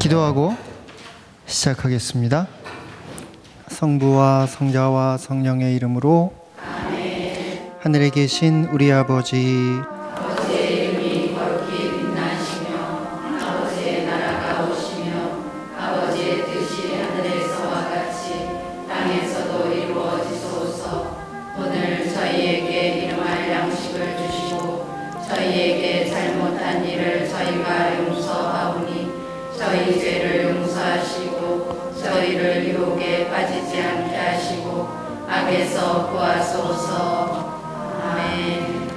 기도하고 시작하겠습니다. 성부와 성자와 성령의 이름으로 아멘. 하늘에 계신 우리 아버지, 아버지의 이름이 거룩히 빛나시며 아버지의 나라가 오시며 아버지의 뜻이 하늘에서와 같이 땅에서도 이루어지소서. 오늘 저희에게 일용할 양식을 주시고 저희에게 잘못한 일을 저희가 용서하오니 저희 죄를 용서하시고 저희를 유혹에 빠지지 않게 하시고 악에서 구하소서. 아멘.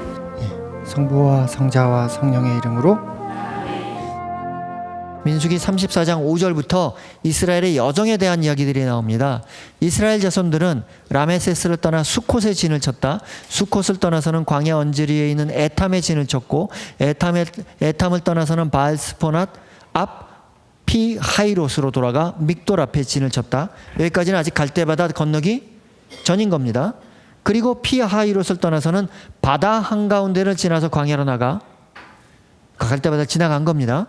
성부와 성자와 성령의 이름으로 민수기 34장 5절부터 이스라엘의 여정에 대한 이야기들이 나옵니다. 이스라엘 자손들은 라메세스를 떠나 수콧에 진을 쳤다. 수콧을 떠나서는 광야 언저리에 있는 에탐에 진을 쳤고 에탐을 떠나서는 바알스포낫 앞 피하이롯으로 돌아가 믹돌 앞에 진을 쳤다. 여기까지는 아직 갈대바다 건너기 전인 겁니다. 그리고 피하이롯을 떠나서는 바다 한가운데를 지나서 광야로 나가 갈대바다를 지나간 겁니다.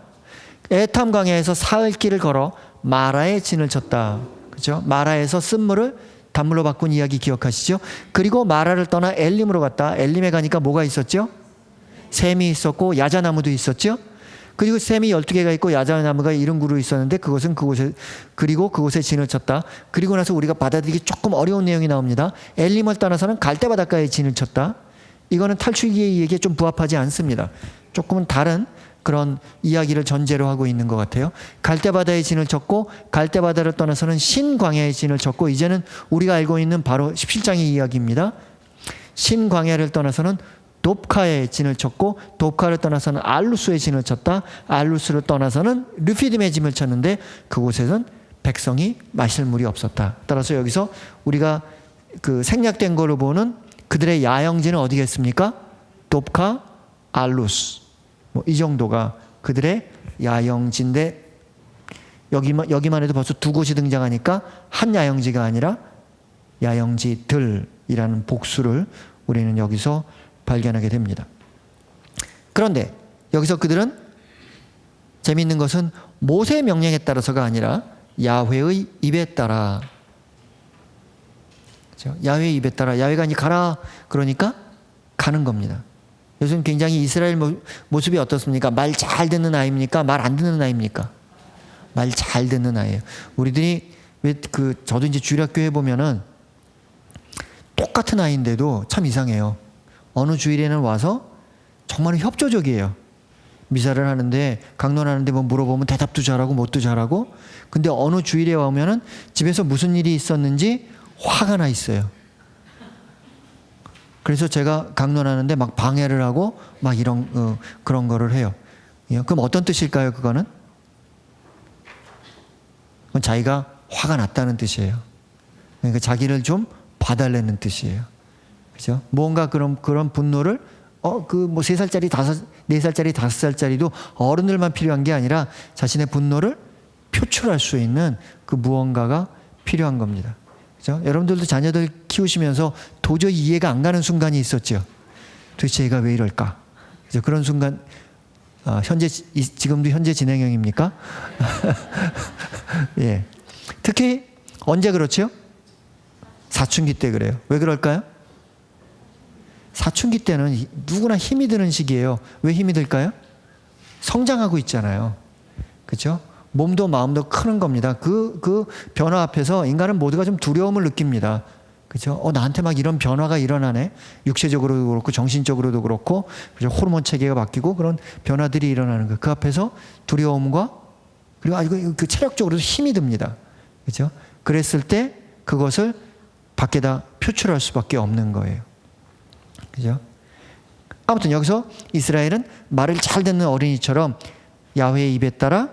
에탐 광야에서 사흘길을 걸어 마라에 진을 쳤다. 그렇죠? 마라에서 쓴물을 단물로 바꾼 이야기 기억하시죠? 그리고 마라를 떠나 엘림으로 갔다. 엘림에 가니까 뭐가 있었죠? 샘이 있었고 야자나무도 있었죠? 그리고 샘이 12개가 있고 야자나무가 70그루 있었는데 그곳에 진을 쳤다. 그리고 나서 우리가 받아들이기 조금 어려운 내용이 나옵니다. 엘림을 떠나서는 갈대바닷가에 진을 쳤다. 이거는 탈출기의 이야기에 좀 부합하지 않습니다. 조금은 다른 그런 이야기를 전제로 하고 있는 것 같아요. 갈대바다에 진을 쳤고 갈대바다를 떠나서는 신광야에 진을 쳤고 이제는 우리가 알고 있는 바로 17장의 이야기입니다. 신광야를 떠나서는 돕카에 진을 쳤고 돕카를 떠나서는 알루스에 진을 쳤다. 알루스를 떠나서는 르피딤에 진을 쳤는데 그곳에는 백성이 마실 물이 없었다. 따라서 여기서 우리가 그 생략된 걸로 보는 그들의 야영지는 어디겠습니까? 돕카, 알루스. 이 정도가 그들의 야영지인데 여기만 해도 벌써 두 곳이 등장하니까 한 야영지가 아니라 야영지들이라는 복수를 우리는 여기서 발견하게 됩니다. 그런데 여기서 그들은 재미있는 것은 모세의 명령에 따라서가 아니라 야훼의 입에 따라. 그렇죠? 야훼의 입에 따라. 야훼가 이제 가라 그러니까 가는 겁니다. 요즘 굉장히 이스라엘 모습이 어떻습니까? 말 잘 듣는 아이입니까? 말 안 듣는 아이입니까? 말 잘 듣는 아이예요. 우리들이 저도 이제 주일학교에 보면은 똑같은 아이인데도 참 이상해요. 어느 주일에는 와서 정말 협조적이에요. 미사를 하는데 강론하는데 뭐 물어보면 대답도 잘하고 뭣도 잘하고. 근데 어느 주일에 오면은 집에서 무슨 일이 있었는지 화가 나 있어요. 그래서 제가 강론하는데 막 방해를 하고 막 이런 그런 거를 해요. 그럼 어떤 뜻일까요? 그건 자기가 화가 났다는 뜻이에요. 그러니까 자기를 좀 봐달라는 뜻이에요. 그죠? 뭔가 그런 분노를 뭐 3살짜리 4살짜리 5살짜리도 어른들만 필요한 게 아니라 자신의 분노를 표출할 수 있는 그 무언가가 필요한 겁니다. 그죠? 여러분들도 자녀들 키우시면서 도저히 이해가 안 가는 순간이 있었죠. 도대체 얘가 왜 이럴까? 그죠? 그런 순간 지금도 현재 진행형입니까? 예. 특히 언제 그렇죠? 사춘기 때 그래요. 왜 그럴까요? 사춘기 때는 누구나 힘이 드는 시기예요. 왜 힘이 들까요? 성장하고 있잖아요. 그렇죠? 몸도 마음도 크는 겁니다. 그 변화 앞에서 인간은 모두가 좀 두려움을 느낍니다. 그렇죠? 나한테 막 이런 변화가 일어나네. 육체적으로도 그렇고 정신적으로도 그렇고 그렇죠? 호르몬 체계가 바뀌고 그런 변화들이 일어나는 거. 그 앞에서 두려움과 그리고 그 체력적으로도 힘이 듭니다. 그렇죠? 그랬을 때 그것을 밖에다 표출할 수밖에 없는 거예요. 그죠? 아무튼 여기서 이스라엘은 말을 잘 듣는 어린이처럼 야훼의 입에 따라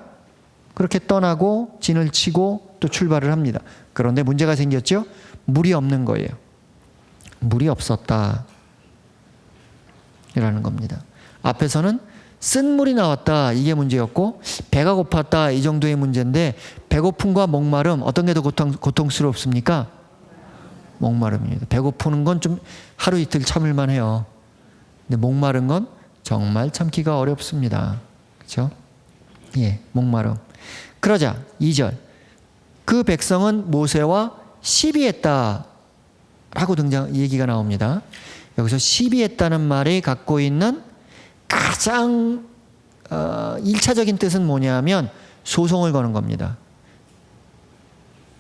그렇게 떠나고 진을 치고 또 출발을 합니다. 그런데 문제가 생겼죠? 물이 없는 거예요. 물이 없었다. 이라는 겁니다. 앞에서는 쓴 물이 나왔다. 이게 문제였고 배가 고팠다. 이 정도의 문제인데 배고픔과 목마름 어떤 게 더 고통스럽습니까? 목마름입니다. 배고프는 건 좀 하루 이틀 참을만 해요. 근데 목마른 건 정말 참기가 어렵습니다. 그렇죠? 예, 목마름. 그러자 2절 그 백성은 모세와 시비했다 라고 얘기가 나옵니다. 여기서 시비했다는 말이 갖고 있는 가장 1차적인 뜻은 뭐냐면 소송을 거는 겁니다.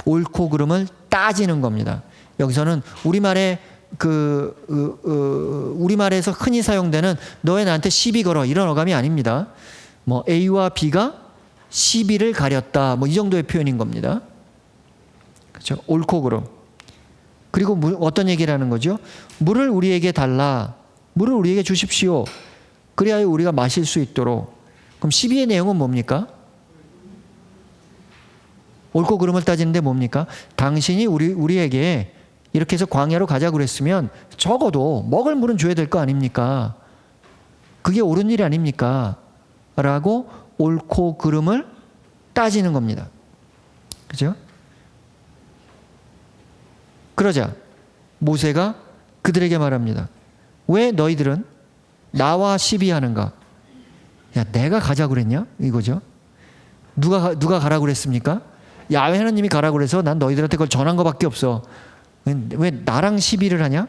옳고 그름을 따지는 겁니다. 여기서는 우리말에서 흔히 사용되는 너 왜 나한테 시비 걸어 이런 어감이 아닙니다. 뭐 A와 B가 시비를 가렸다 뭐 이 정도의 표현인 겁니다. 그렇죠? 옳고 그름. 그리고 어떤 얘기를 하는 거죠? 물을 우리에게 달라. 물을 우리에게 주십시오. 그래야 우리가 마실 수 있도록. 그럼 시비의 내용은 뭡니까? 옳고 그름을 따지는데 뭡니까? 당신이 우리에게 이렇게 해서 광야로 가자고 그랬으면 적어도 먹을 물은 줘야 될 거 아닙니까? 그게 옳은 일이 아닙니까? 라고 옳고 그름을 따지는 겁니다. 그죠? 그러자 모세가 그들에게 말합니다. 왜 너희들은 나와 시비하는가? 야, 내가 가자고 그랬냐? 이거죠. 누가 가라고 그랬습니까? 야훼 하나님이 가라고 그래서 난 너희들한테 그걸 전한 것밖에 없어. 왜 나랑 시비를 하냐?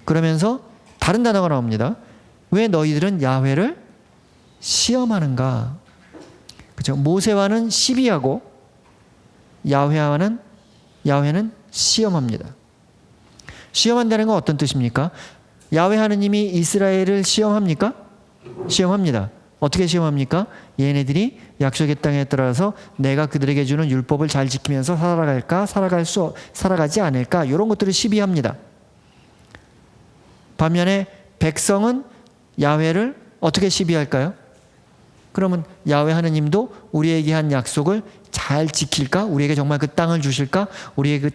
그러면서 다른 단어가 나옵니다. 왜 너희들은 야훼를 시험하는가? 그렇죠? 모세와는 시비하고 야훼는 시험합니다. 시험한다는 건 어떤 뜻입니까? 야훼 하나님이 이스라엘을 시험합니까? 시험합니다. 어떻게 시험합니까? 얘네들이 약속의 땅에 들어가서 내가 그들에게 주는 율법을 잘 지키면서 살아갈까? 살아가지 않을까? 이런 것들을 시비합니다. 반면에 백성은 야훼를 어떻게 시비할까요? 그러면 야훼 하나님도 우리에게 한 약속을 잘 지킬까? 우리에게 정말 그 땅을 주실까? 우리가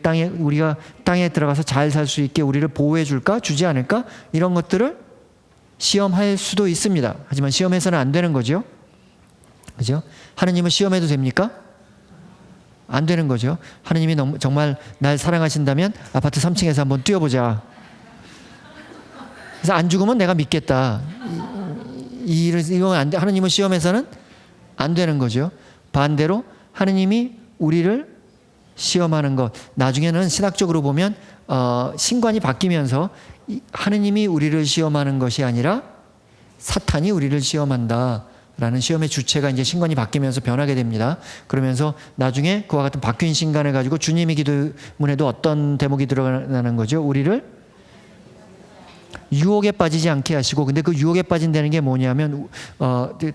땅에 들어가서 잘 살 수 있게 우리를 보호해 줄까? 주지 않을까? 이런 것들을 시험할 수도 있습니다. 하지만 시험해서는 안 되는 거죠. 그죠? 하나님은 시험해도 됩니까? 안 되는 거죠. 하나님이 정말 날 사랑하신다면 아파트 3층에서 한번 뛰어보자. 그래서 안 죽으면 내가 믿겠다. 이건 안 돼. 하나님은 시험해서는 안 되는 거죠. 반대로 하나님이 우리를 시험하는 것. 나중에는 신학적으로 보면 신관이 바뀌면서 하느님이 우리를 시험하는 것이 아니라 사탄이 우리를 시험한다라는 시험의 주체가 이제 신관이 바뀌면서 변하게 됩니다. 그러면서 나중에 그와 같은 바뀐 신관을 가지고 주님의 기도문에도 어떤 대목이 들어가는 거죠? 우리를 유혹에 빠지지 않게 하시고, 근데 그 유혹에 빠진다는 게 뭐냐면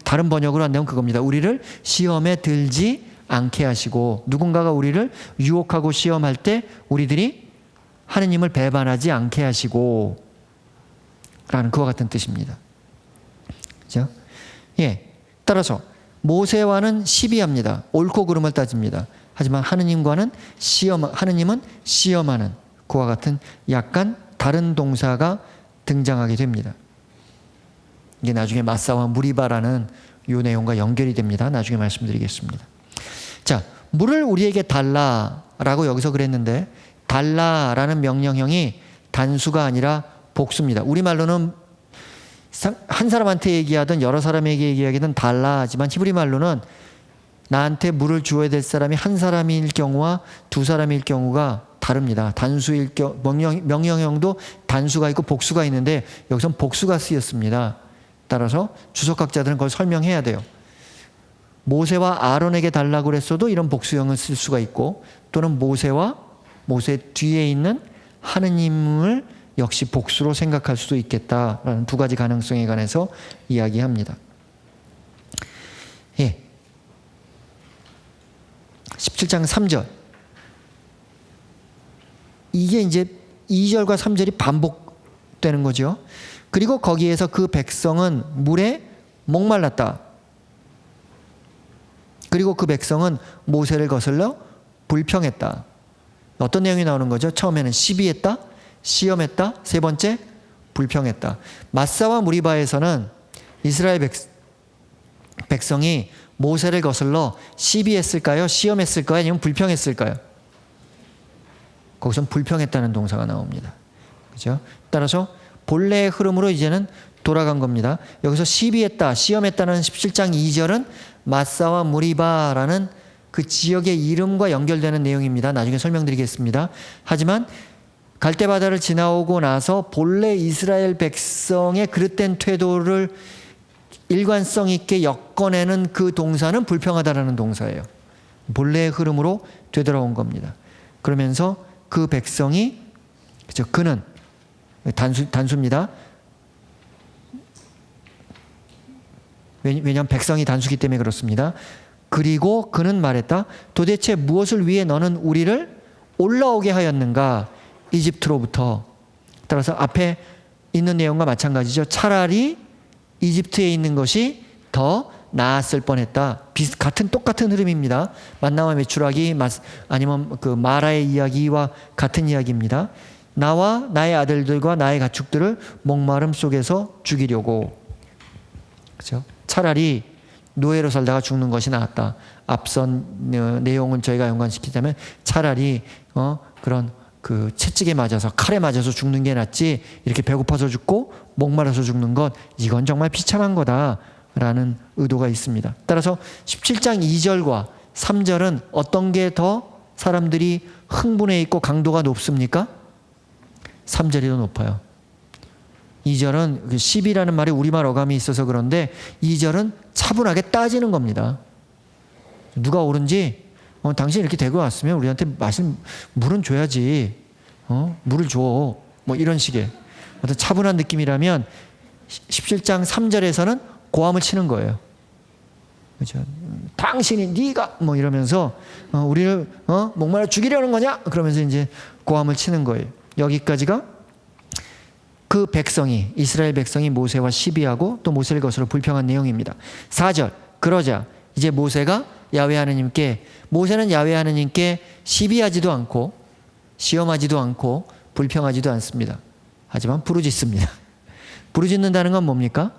다른 번역으로 한다면 그겁니다. 우리를 시험에 들지 않게 하시고, 누군가가 우리를 유혹하고 시험할 때 우리들이 하느님을 배반하지 않게 하시고 라는 그와 같은 뜻입니다. 그죠? 예. 따라서 모세와는 시비합니다. 옳고 그름을 따집니다. 하지만 하느님은 시험하는 그와 같은 약간 다른 동사가 등장하게 됩니다. 이게 나중에 마사와 무리바라는 이 내용과 연결이 됩니다. 나중에 말씀드리겠습니다. 자, 물을 우리에게 달라라고 여기서 그랬는데, 달라라는 명령형이 단수가 아니라 복수입니다. 우리말로는 한 사람한테 얘기하든 여러 사람에게 얘기하든 달라지만 히브리 말로는 나한테 물을 주어야 될 사람이 한 사람일 경우와 두 사람일 경우가 다릅니다. 단수일 경우 명령형도 단수가 있고 복수가 있는데 여기서는 복수가 쓰였습니다. 따라서 주석학자들은 그걸 설명해야 돼요. 모세와 아론에게 달라고 그랬어도 이런 복수형을 쓸 수가 있고, 또는 모세 뒤에 있는 하느님을 역시 복수로 생각할 수도 있겠다라는 두 가지 가능성에 관해서 이야기합니다. 예. 17장 3절. 이게 이제 2절과 3절이 반복되는 거죠. 그리고 거기에서 그 백성은 물에 목말랐다. 그리고 그 백성은 모세를 거슬러 불평했다. 어떤 내용이 나오는 거죠? 처음에는 시비했다, 시험했다, 세 번째 불평했다. 마사와 무리바에서는 이스라엘 백성이 모세를 거슬러 시비했을까요? 시험했을까요? 아니면 불평했을까요? 거기선 불평했다는 동사가 나옵니다. 그죠? 따라서 본래의 흐름으로 이제는 돌아간 겁니다. 여기서 시비했다, 시험했다는 17장 2절은 마사와 무리바라는 그 지역의 이름과 연결되는 내용입니다. 나중에 설명드리겠습니다. 하지만 갈대바다를 지나오고 나서 본래 이스라엘 백성의 그릇된 태도를 일관성 있게 엮어내는 그 동사는 불평하다라는 동사예요. 본래의 흐름으로 되돌아온 겁니다. 그러면서 그 백성이, 그죠? 그는 단수입니다. 왜냐하면 백성이 단수기 때문에 그렇습니다. 그리고 그는 말했다. 도대체 무엇을 위해 너는 우리를 올라오게 하였는가? 이집트로부터. 따라서 앞에 있는 내용과 마찬가지죠. 차라리 이집트에 있는 것이 더 나았을 뻔했다. 똑같은 흐름입니다. 만나와 메추라기 아니면 그 마라의 이야기와 같은 이야기입니다. 나와 나의 아들들과 나의 가축들을 목마름 속에서 죽이려고. 그렇죠? 차라리 노예로 살다가 죽는 것이 나았다. 앞선 내용은 저희가 연관시키자면 차라리 그런 그 채찍에 맞아서 칼에 맞아서 죽는 게 낫지 이렇게 배고파서 죽고 목마라서 죽는 것, 이건 정말 비참한 거다라는 의도가 있습니다. 따라서 17장 2절과 3절은 어떤 게 더 사람들이 흥분해 있고 강도가 높습니까? 3절이 더 높아요. 2절은 10이라는 말이 우리말 어감이 있어서 그런데 2절은 차분하게 따지는 겁니다. 누가 옳은지 당신 이렇게 되고 왔으면 우리한테 마실 물은 줘야지. 물을 줘. 뭐 이런 식의 어떤 차분한 느낌이라면 17장 3절에서는 고함을 치는 거예요. 그렇죠? 당신이 네가 뭐 이러면서 우리를 목말라 죽이려는 거냐? 그러면서 이제 고함을 치는 거예요. 여기까지가 그 백성이, 이스라엘 백성이 모세와 시비하고 또 모세를 거스러 불평한 내용입니다. 4절. 그러자 이제 모세는 야훼 하느님께 시비하지도 않고 시험하지도 않고 불평하지도 않습니다. 하지만 부르짖습니다. 부르짖는다는 건 뭡니까?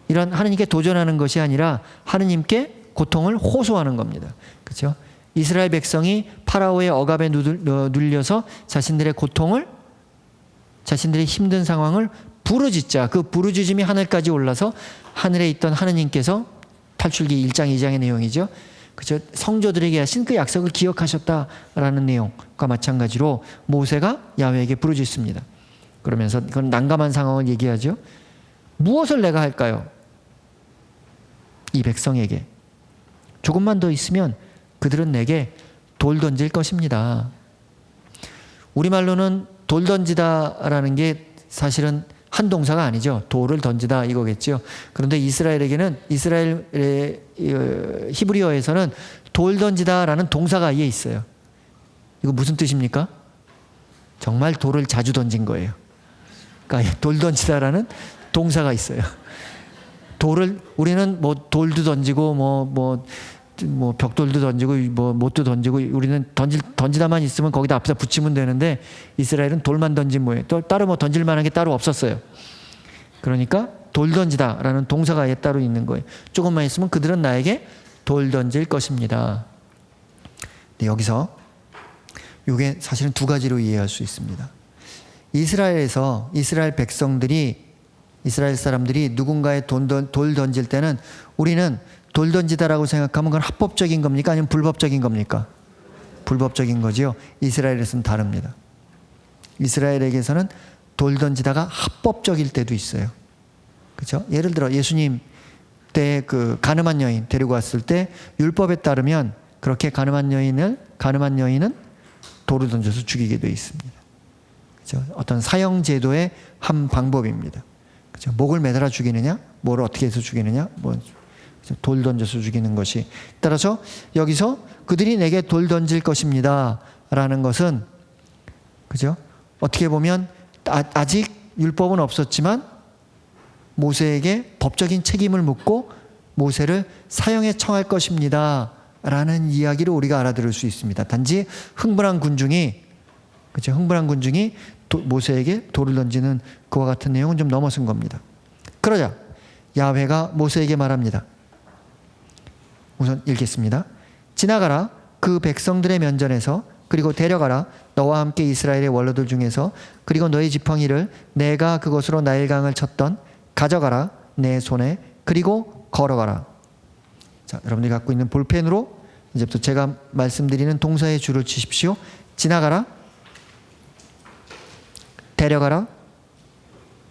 이런 하느님께 도전하는 것이 아니라 하느님께 고통을 호소하는 겁니다. 그렇죠? 이스라엘 백성이 파라오의 억압에 눌려서 자신들의 고통을, 자신들의 힘든 상황을 부르짖자. 그 부르짖음이 하늘까지 올라서 하늘에 있던 하느님께서, 탈출기 1장 2장의 내용이죠. 그죠? 성조들에게 하신 그 약속을 기억하셨다라는 내용과 마찬가지로 모세가 야훼에게 부르짖습니다. 그러면서 그건 난감한 상황을 얘기하죠. 무엇을 내가 할까요? 이 백성에게. 조금만 더 있으면 그들은 내게 돌 던질 것입니다. 우리말로는 돌 던지다라는 게 사실은 한 동사가 아니죠. 돌을 던지다 이거겠죠. 그런데 이스라엘에게는, 이스라엘의 히브리어에서는 돌 던지다라는 동사가 아예 있어요. 이거 무슨 뜻입니까? 정말 돌을 자주 던진 거예요. 그러니까 돌 던지다라는 동사가 있어요. 돌을, 우리는 뭐 돌도 던지고 뭐 벽돌도 던지고 뭐 못도 던지고 우리는 던지다만 있으면 거기다 앞에다 붙이면 되는데 이스라엘은 돌만 던진 모양. 또 따로 뭐 던질 만한 게 따로 없었어요. 그러니까 돌 던지다라는 동사가 아예 따로 있는 거예요. 조금만 있으면 그들은 나에게 돌 던질 것입니다. 네, 여기서 이게 사실은 두 가지로 이해할 수 있습니다. 이스라엘에서 이스라엘 백성들이, 이스라엘 사람들이 누군가의 돌 던질 때는 우리는 돌 던지다라고 생각하면 그건 합법적인 겁니까? 아니면 불법적인 겁니까? 불법적인 거죠. 이스라엘에서는 다릅니다. 이스라엘에게서는 돌 던지다가 합법적일 때도 있어요. 그렇죠? 예를 들어 예수님 때 그 가늠한 여인 데리고 왔을 때 율법에 따르면 그렇게 가늠한 여인은 돌을 던져서 죽이게 돼 있습니다. 그렇죠? 어떤 사형 제도의 한 방법입니다. 그렇죠? 목을 매달아 죽이느냐, 뭐를 어떻게 해서 죽이느냐, 돌 던져서 죽이는 것이. 따라서 여기서 그들이 내게 돌 던질 것입니다 라는 것은, 그죠? 어떻게 보면 아직 율법은 없었지만 모세에게 법적인 책임을 묻고 모세를 사형에 처할 것입니다 라는 이야기를 우리가 알아들을 수 있습니다. 단지 흥분한 군중이, 그죠? 흥분한 군중이 모세에게 돌을 던지는 그와 같은 내용은 좀 넘어선 겁니다. 그러자 야훼가 모세에게 말합니다. 우선 읽겠습니다. 지나가라. 그 백성들의 면전에서, 그리고 데려가라. 너와 함께 이스라엘의 원로들 중에서, 그리고 너의 지팡이를 내가 그것으로 나일강을 쳤던 가져가라. 내 손에. 그리고 걸어가라. 자, 여러분들이 갖고 있는 볼펜으로 이제부터 제가 말씀드리는 동사의 줄을 치십시오. 지나가라, 데려가라,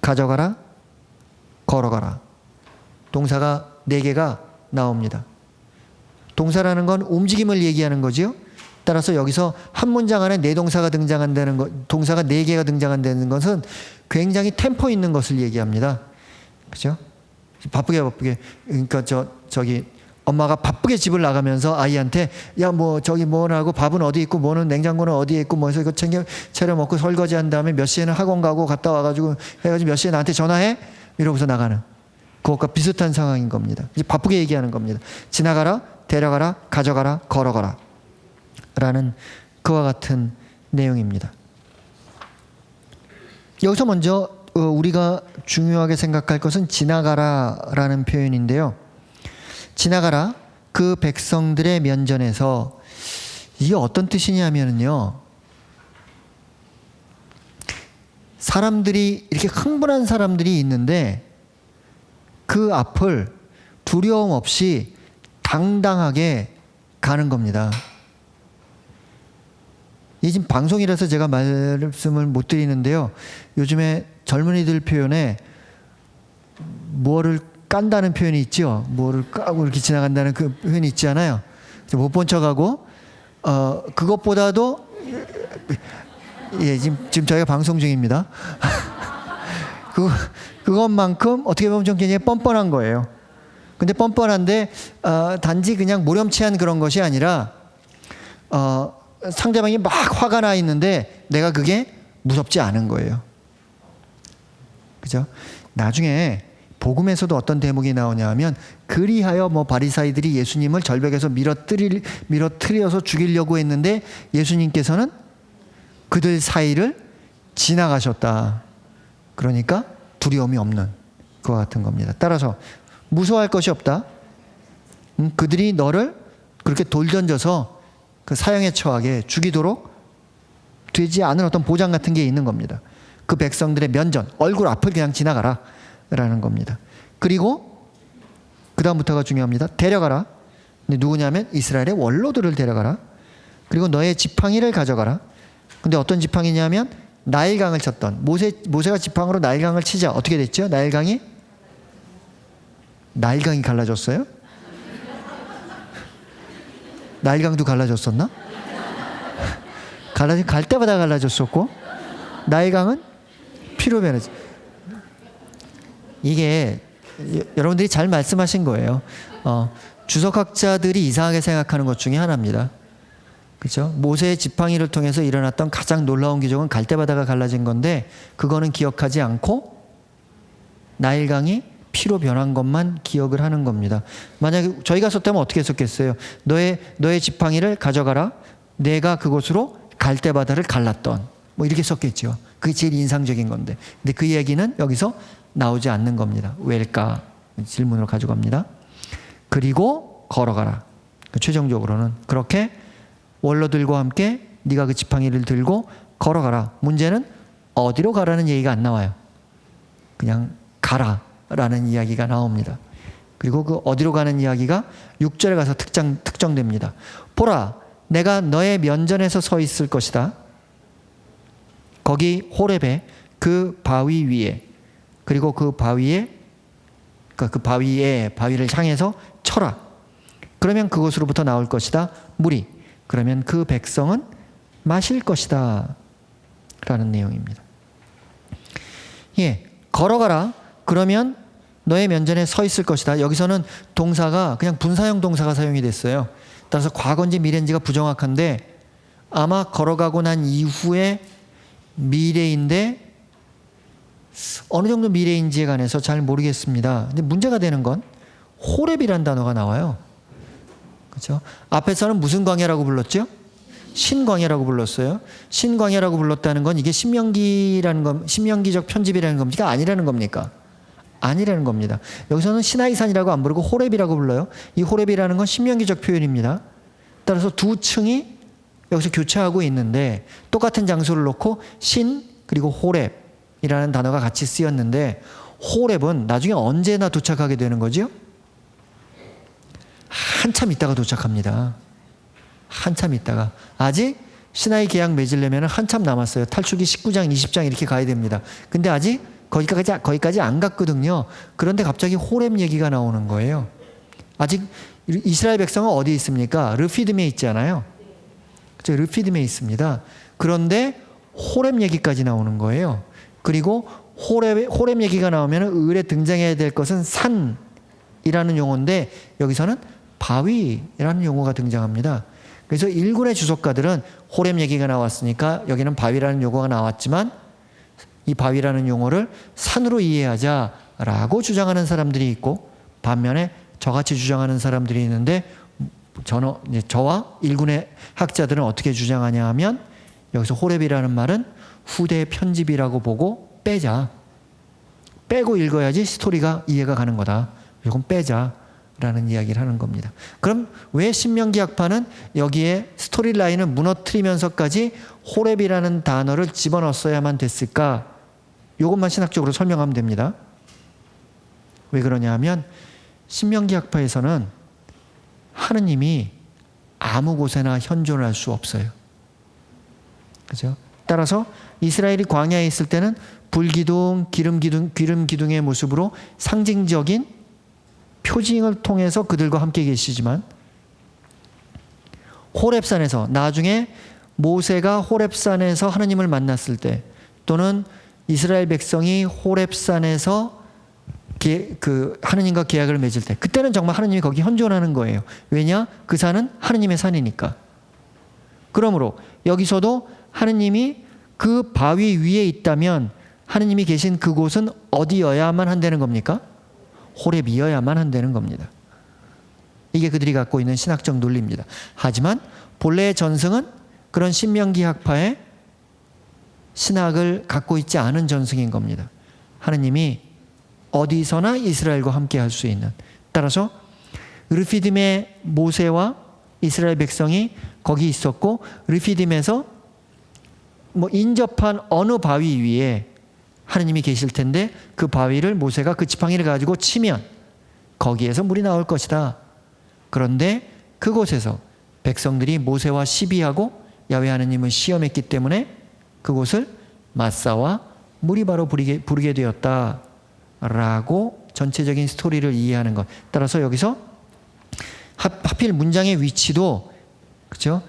가져가라, 걸어가라. 동사가 4개가 나옵니다. 동사라는 건 움직임을 얘기하는 거지요. 따라서 여기서 한 문장 안에 4동사가 등장한다는 것, 동사가 4개가 등장한다는 것은 굉장히 템포 있는 것을 얘기합니다. 그죠? 바쁘게. 그러니까 저기 엄마가 바쁘게 집을 나가면서 아이한테 야 뭐 저기 뭐라고 밥은 어디 있고 뭐는 냉장고는 어디에 있고 뭐 해서 이거 차려 먹고 설거지 한 다음에 몇 시에는 학원 가고 갔다 와가지고 해가지고 몇 시에 나한테 전화해 이러고서 나가는 그것과 비슷한 상황인 겁니다. 이제 바쁘게 얘기하는 겁니다. 지나가라, 데려가라, 가져가라, 걸어가라 라는 그와 같은 내용입니다. 여기서 먼저 우리가 중요하게 생각할 것은 지나가라 라는 표현인데요. 지나가라, 그 백성들의 면전에서. 이게 어떤 뜻이냐면요, 사람들이 이렇게 흥분한 사람들이 있는데 그 앞을 두려움 없이 당당하게 가는 겁니다. 이 지금 방송이라서 제가 말씀을 못 드리는데요, 요즘에 젊은이들 표현에 뭐를 깐다는 표현이 있죠. 뭐를 까고 이렇게 지나간다는 그 표현이 있잖아요. 못 본 척하고 그것보다도 예, 지금 저희가 방송 중입니다. 그것만큼 어떻게 보면 좀 굉장히 뻔뻔한 거예요. 근데 뻔뻔한데 단지 그냥 모렴치한 그런 것이 아니라 상대방이 막 화가 나 있는데 내가 그게 무섭지 않은 거예요. 그죠? 나중에 복음에서도 어떤 대목이 나오냐 하면 그리하여 뭐 바리사이들이 예수님을 절벽에서 밀어뜨려서 죽이려고 했는데 예수님께서는 그들 사이를 지나가셨다. 그러니까 두려움이 없는 그와 같은 겁니다. 따라서 무서워할 것이 없다. 그들이 너를 그렇게 돌 던져서 그 사형에 처하게 죽이도록 되지 않은 어떤 보장 같은 게 있는 겁니다. 그 백성들의 면전, 얼굴 앞을 그냥 지나가라 라는 겁니다. 그리고 그 다음부터가 중요합니다. 데려가라. 근데 누구냐면 이스라엘의 원로들을 데려가라. 그리고 너의 지팡이를 가져가라. 근데 어떤 지팡이냐면 나일강을 쳤던 모세가 지팡이로 나일강을 치자 어떻게 됐죠? 나일강이 갈라졌어요? 나일강도 갈라졌었나? 갈 때마다 갈라졌었고 나일강은 피로 변했죠. 이게 여러분들이 잘 말씀하신 거예요. 주석학자들이 이상하게 생각하는 것 중에 하나입니다. 그렇죠? 모세의 지팡이를 통해서 일어났던 가장 놀라운 기적은 갈대바다가 갈라진 건데 그거는 기억하지 않고 나일강이 피로 변한 것만 기억을 하는 겁니다. 만약에 저희가 썼다면 어떻게 썼겠어요? 너의 지팡이를 가져가라. 내가 그곳으로 갈대바다를 갈랐던 뭐 이렇게 썼겠죠. 그게 제일 인상적인 건데. 근데 그 얘기는 여기서 나오지 않는 겁니다. 왜일까? 질문으로 가져갑니다. 그리고 걸어가라. 최종적으로는 그렇게 원로들과 함께 네가 그 지팡이를 들고 걸어가라. 문제는 어디로 가라는 얘기가 안 나와요. 그냥 가라라는 이야기가 나옵니다. 그리고 그 어디로 가는 이야기가 6절에 가서 특정됩니다. 보라, 내가 너의 면전에서 서 있을 것이다. 거기 호렙에 그 바위 위에 그리고 그 바위에 바위를 향해서 쳐라. 그러면 그곳으로부터 나올 것이다. 물이. 그러면 그 백성은 마실 것이다. 라는 내용입니다. 예, 걸어가라. 그러면 너의 면전에 서 있을 것이다. 여기서는 동사가 그냥 분사형 동사가 사용이 됐어요. 따라서 과거인지 미래인지가 부정확한데 아마 걸어가고 난 이후에 미래인데 어느 정도 미래인지에 관해서 잘 모르겠습니다. 근데 문제가 되는 건 호렙이라는 단어가 나와요. 그렇죠? 앞에서는 무슨 광야라고 불렀죠? 신광야라고 불렀어요. 신광야라고 불렀다는 건 이게 신명기적 편집이라는 겁니까? 아니라는 겁니까? 아니라는 겁니다. 여기서는 시나이산이라고 안 부르고 호렙이라고 불러요. 이 호렙이라는 건 신명기적 표현입니다. 따라서 두 층이 여기서 교차하고 있는데 똑같은 장소를 놓고 신 그리고 호렙이라는 단어가 같이 쓰였는데 호렙은 나중에 언제나 도착하게 되는 거죠? 한참 있다가 도착합니다. 한참 있다가 아직 시나이 계약 맺으려면 한참 남았어요. 탈출기 19장, 20장 이렇게 가야 됩니다. 근데 아직 거기까지 안 갔거든요. 그런데 갑자기 호렙 얘기가 나오는 거예요. 아직 이스라엘 백성은 어디 있습니까? 르피딤에 있잖아요. 그렇죠? 르피딤에 있습니다. 그런데 호렙 얘기까지 나오는 거예요. 그리고 호렙 얘기가 나오면 을에 등장해야 될 것은 산이라는 용어인데 여기서는 바위라는 용어가 등장합니다. 그래서 일군의 주석가들은 호렙 얘기가 나왔으니까 여기는 바위라는 용어가 나왔지만 이 바위라는 용어를 산으로 이해하자라고 주장하는 사람들이 있고 반면에 저같이 주장하는 사람들이 있는데 저와 일군의 학자들은 어떻게 주장하냐 하면 여기서 호렙이라는 말은 후대의 편집이라고 보고 빼고 읽어야지 스토리가 이해가 가는 거다. 이건 빼자라는 이야기를 하는 겁니다. 그럼 왜 신명기 학파는 여기에 스토리 라인을 무너뜨리면서까지 호렙이라는 단어를 집어넣었어야만 됐을까? 이것만 신학적으로 설명하면 됩니다. 왜 그러냐 하면 신명기 학파에서는 하느님이 아무 곳에나 현존할 수 없어요. 그죠? 따라서 이스라엘이 광야에 있을 때는 불기둥, 기름기둥의 모습으로 상징적인 표징을 통해서 그들과 함께 계시지만 호렙산에서 나중에 모세가 호렙산에서 하느님을 만났을 때 또는 이스라엘 백성이 호렙산에서 하느님과 계약을 맺을 때 그때는 정말 하느님이 거기 현존하는 거예요. 왜냐? 그 산은 하느님의 산이니까. 그러므로 여기서도 하느님이 그 바위 위에 있다면 하느님이 계신 그곳은 어디여야만 한다는 겁니까? 호렙이어야만 한다는 겁니다. 이게 그들이 갖고 있는 신학적 논리입니다. 하지만 본래의 전승은 그런 신명기 학파의 신학을 갖고 있지 않은 전승인 겁니다. 하느님이 어디서나 이스라엘과 함께 할 수 있는. 따라서 르피딤의 모세와 이스라엘 백성이 거기 있었고 르피딤에서 인접한 어느 바위 위에 하느님이 계실 텐데 그 바위를 모세가 그 지팡이를 가지고 치면 거기에서 물이 나올 것이다. 그런데 그곳에서 백성들이 모세와 시비하고 야훼 하느님을 시험했기 때문에 그곳을 마사와 물이 바로 부르게 되었다라고 전체적인 스토리를 이해하는 것. 따라서 여기서 하필 문장의 위치도 그렇죠?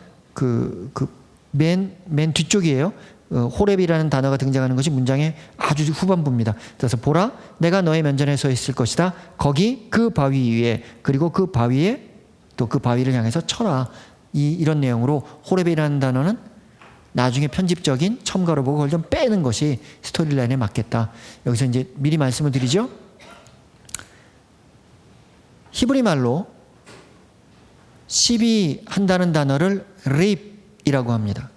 맨 뒤쪽이에요. 호렙이라는 단어가 등장하는 것이 문장의 아주 후반부입니다. 그래서 보라, 내가 너의 면전에 서 있을 것이다. 거기 그 바위 위에 그리고 그 바위에 또 그 바위를 향해서 쳐라. 이런 내용으로 호렙이라는 단어는 나중에 편집적인 첨가로 보고 그걸 좀 빼는 것이 스토리라인에 맞겠다. 여기서 이제 미리 말씀을 드리죠. 히브리 말로 시비한다는 단어를 립이라고 합니다.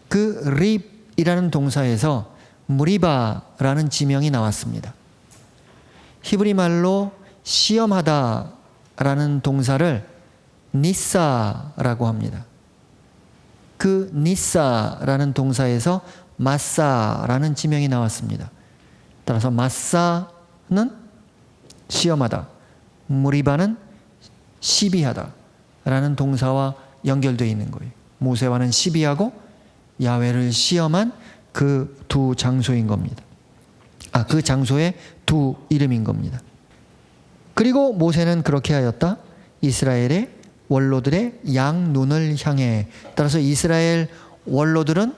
그 립이라는 동사에서 무리바라는 지명이 나왔습니다. 히브리 말로 시험하다라는 동사를 니사라고 합니다. 그 니사라는 동사에서 마사라는 지명이 나왔습니다. 따라서 마사는 시험하다, 무리바는 시비하다라는 동사와 연결되어 있는 거예요. 모세와는 시비하고 야훼를 시험한 그 두 장소인 겁니다. 그 장소의 두 이름인 겁니다. 그리고 모세는 그렇게 하였다. 이스라엘의 원로들의 양눈을 향해. 따라서 이스라엘 원로들은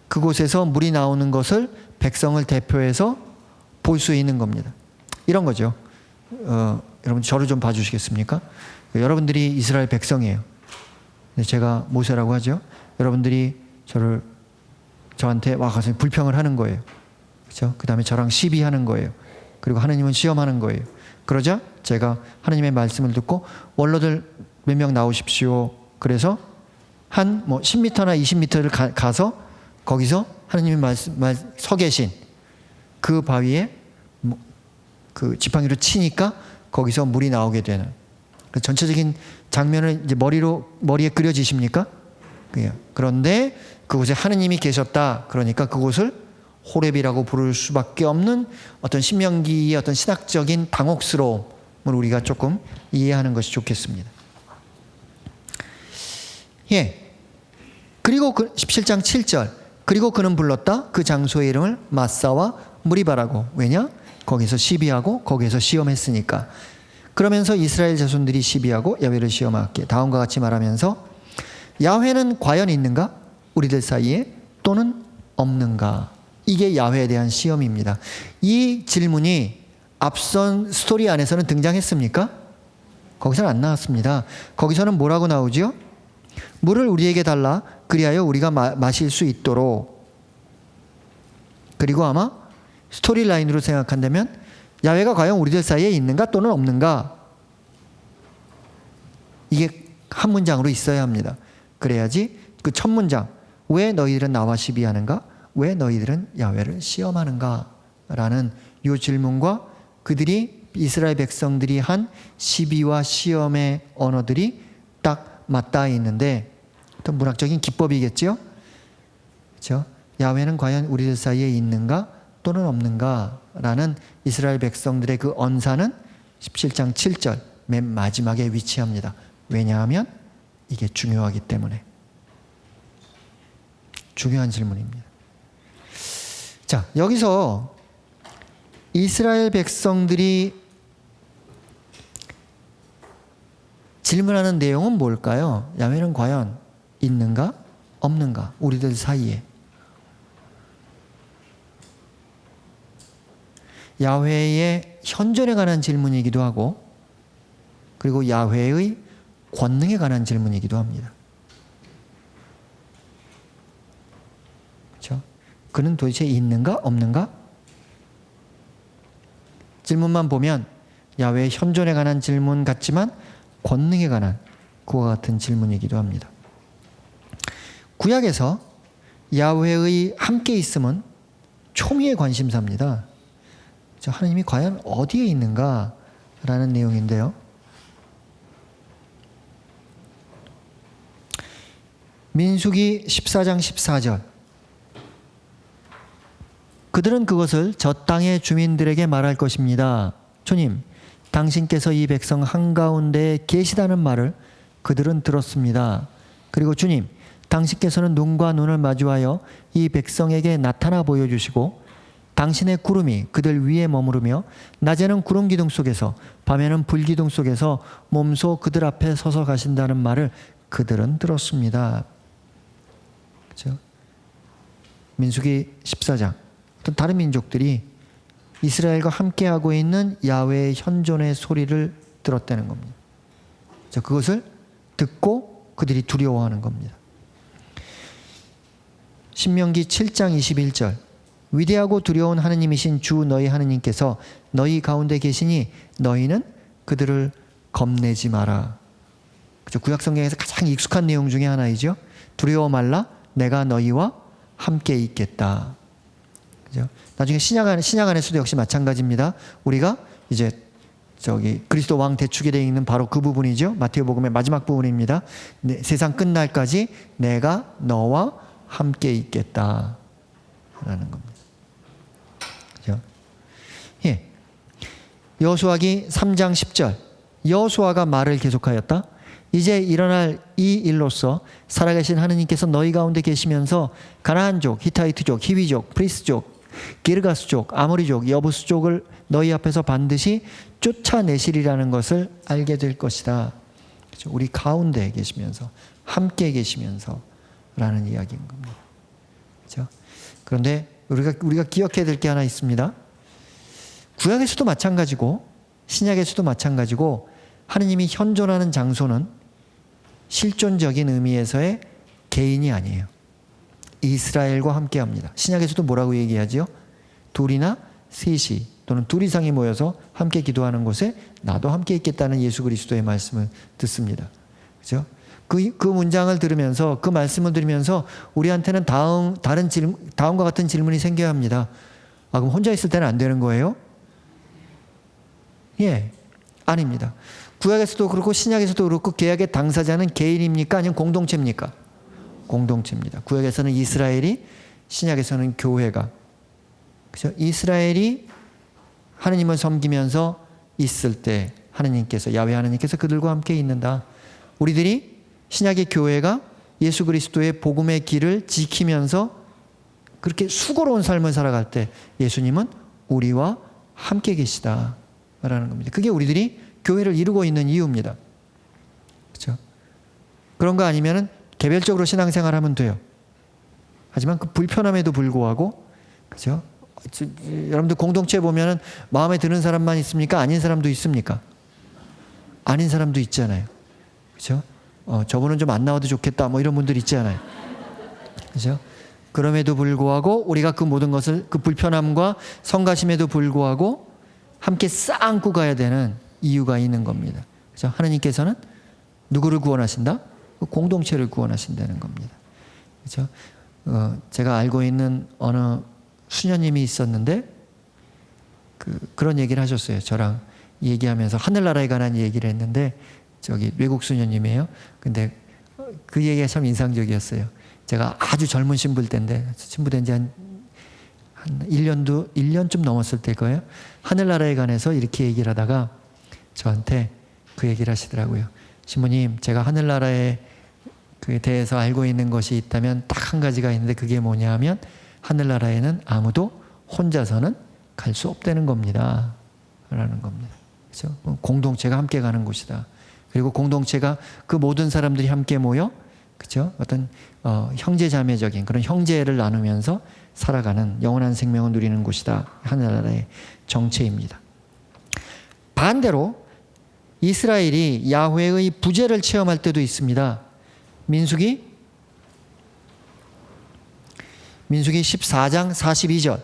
그곳에서 물이 나오는 것을 백성을 대표해서 볼 수 있는 겁니다. 이런 거죠. 여러분 저를 좀 봐주시겠습니까? 여러분들이 이스라엘 백성이에요. 제가 모세라고 하죠. 여러분들이 저한테 와가지고 불평을 하는 거예요. 그렇죠? 그 다음에 저랑 시비하는 거예요. 그리고 하느님은 시험하는 거예요. 그러자 제가 하느님의 말씀을 듣고 원로들 몇 명 나오십시오. 그래서 한 10m나 20m를 가서 거기서 하느님이 서 계신 그 바위에 그 지팡이로 치니까 거기서 물이 나오게 되는 그 전체적인 장면을 이제 머리에 그려지십니까? 그런데 그곳에 하느님이 계셨다. 그러니까 그곳을 호렙이라고 부를 수밖에 없는 어떤 신명기의 어떤 신학적인 당혹스러움을 우리가 조금 이해하는 것이 좋겠습니다. 예. 그리고 17장 7절. 그리고 그는 불렀다. 그 장소의 이름을 마사와 무리바라고. 왜냐? 거기서 시비하고 거기에서 시험했으니까. 그러면서 이스라엘 자손들이 시비하고 야훼를 시험하게. 다음과 같이 말하면서 야훼는 과연 있는가? 우리들 사이에 또는 없는가? 이게 야훼에 대한 시험입니다. 이 질문이 앞선 스토리 안에서는 등장했습니까? 거기서는 안 나왔습니다. 거기서는 뭐라고 나오죠? 물을 우리에게 달라 그리하여 우리가 마실 수 있도록. 그리고 아마 스토리 라인으로 생각한다면 야훼가 과연 우리들 사이에 있는가 또는 없는가? 이게 한 문장으로 있어야 합니다. 그래야지 그 첫 문장, 왜 너희들은 나와 시비하는가? 왜 너희들은 야훼를 시험하는가? 라는 이 질문과 그들이 이스라엘 백성들이 한 시비와 시험의 언어들이 딱 맞닿아 있는데, 어떤 문학적인 기법이겠죠? 그렇죠? 야훼는 과연 우리들 사이에 있는가 또는 없는가? 라는 이스라엘 백성들의 그 언사는 17장 7절 맨 마지막에 위치합니다. 왜냐하면 이게 중요하기 때문에. 중요한 질문입니다. 자, 여기서 이스라엘 백성들이 질문하는 내용은 뭘까요? 야훼는 과연 있는가? 없는가? 우리들 사이에. 야훼의 현존에 관한 질문이기도 하고, 그리고 야훼의 권능에 관한 질문이기도 합니다. 그렇죠? 그는 도대체 있는가? 없는가? 질문만 보면 야훼의 현존에 관한 질문 같지만 권능에 관한 그와 같은 질문이기도 합니다. 구약에서 야훼의 함께 있음은 초미의 관심사입니다. 하나님이 과연 어디에 있는가? 라는 내용인데요. 민수기 14장 14절. 그들은 그것을 저 땅의 주민들에게 말할 것입니다. 주님, 당신께서 이 백성 한가운데에 계시다는 말을 그들은 들었습니다. 그리고 주님, 당신께서는 눈과 눈을 마주하여 이 백성에게 나타나 보여주시고 당신의 구름이 그들 위에 머무르며 낮에는 구름 기둥 속에서 밤에는 불 기둥 속에서 몸소 그들 앞에 서서 가신다는 말을 그들은 들었습니다. 그렇죠? 민수기 14장. 어떤 다른 민족들이 이스라엘과 함께하고 있는 야훼의 현존의 소리를 들었다는 겁니다. 그것을 듣고 그들이 두려워하는 겁니다. 신명기 7장 21절. 위대하고 두려운 하느님이신 주 너희 하느님께서 너희 가운데 계시니 너희는 그들을 겁내지 마라. 그죠? 구약 성경에서 가장 익숙한 내용 중에 하나이죠. 두려워 말라, 내가 너희와 함께 있겠다. 그죠? 나중에 신약 안에서도 역시 마찬가지입니다. 우리가 이제 그리스도 왕 대축에 되어 있는 바로 그 부분이죠. 마태복음의 마지막 부분입니다. 세상 끝날까지 내가 너와 함께 있겠다. 라는 겁니다. 그죠? 예. 여호수아기 3장 10절. 여호수아가 말을 계속하였다. 이제 일어날 이 일로서 살아계신 하느님께서 너희 가운데 계시면서 가나안족, 히타이트족, 히위족, 프리스족, 기르가스족, 아모리족, 여부스족을 너희 앞에서 반드시 쫓아내시리라는 것을 알게 될 것이다. 그렇죠? 우리 가운데 계시면서, 함께 계시면서 라는 이야기인 겁니다. 그렇죠? 그런데 우리가 기억해야 될 게 하나 있습니다. 구약에서도 마찬가지고 신약에서도 마찬가지고 하느님이 현존하는 장소는 실존적인 의미에서의 개인이 아니에요. 이스라엘과 함께합니다. 신약에서도 뭐라고 얘기하지요? 둘이나 셋이 또는 둘 이상이 모여서 함께 기도하는 곳에 나도 함께 있겠다는 예수 그리스도의 말씀을 듣습니다. 그렇죠? 그 문장을 들으면서, 그 말씀을 들으면서 우리한테는 다음과 같은 질문이 생겨야 합니다. 아, 그럼 혼자 있을 때는 안 되는 거예요? 예, 아닙니다. 구약에서도 그렇고 신약에서도 그렇고 계약의 당사자는 개인입니까? 아니면 공동체입니까? 공동체입니다. 구약에서는 이스라엘이, 신약에서는 교회가. 그렇죠? 이스라엘이 하느님을 섬기면서 있을 때 야훼 하느님께서 그들과 함께 있는다. 우리들이 신약의 교회가 예수 그리스도의 복음의 길을 지키면서 그렇게 수고로운 삶을 살아갈 때 예수님은 우리와 함께 계시다라는 겁니다. 그게 우리들이 교회를 이루고 있는 이유입니다. 그렇죠? 그런 거 아니면은 개별적으로 신앙생활하면 돼요. 하지만 그 불편함에도 불구하고, 그렇죠? 여러분들 공동체 보면은 마음에 드는 사람만 있습니까? 아닌 사람도 있습니까? 아닌 사람도 있잖아요. 그렇죠? 저분은 좀 안 나와도 좋겠다. 뭐 이런 분들 있잖아요. 그렇죠? 그럼에도 불구하고 우리가 그 모든 것을, 그 불편함과 성가심에도 불구하고 함께 싹 안고 가야 되는 이유가 있는 겁니다. 그래서 하나님께서는 누구를 구원하신다? 그 공동체를 구원하신다는 겁니다. 그렇죠? 제가 알고 있는 어느 수녀님이 있었는데 그런 얘기를 하셨어요. 저랑 얘기하면서 하늘나라에 관한 얘기를 했는데 저기 외국 수녀님이에요. 근데 그 얘기가 참 인상적이었어요. 제가 아주 젊은 신부일 때인데 신부된 지 한 1년쯤 넘었을 때 거예요. 하늘나라에 관해서 이렇게 얘기를 하다가 저한테 그 얘기를 하시더라고요. 신부님, 제가 하늘나라에 그에 대해서 알고 있는 것이 있다면 딱 한 가지가 있는데 그게 뭐냐 하면 하늘나라에는 아무도 혼자서는 갈 수 없다는 겁니다. 라는 겁니다. 그렇죠? 공동체가 함께 가는 곳이다. 그리고 공동체가 그 모든 사람들이 함께 모여, 그렇죠? 어떤 형제자매적인 그런 형제를 나누면서 살아가는 영원한 생명을 누리는 곳이다. 하늘나라의 정체입니다. 반대로 이스라엘이 야훼의 부재를 체험할 때도 있습니다. 민수기 14장 42절.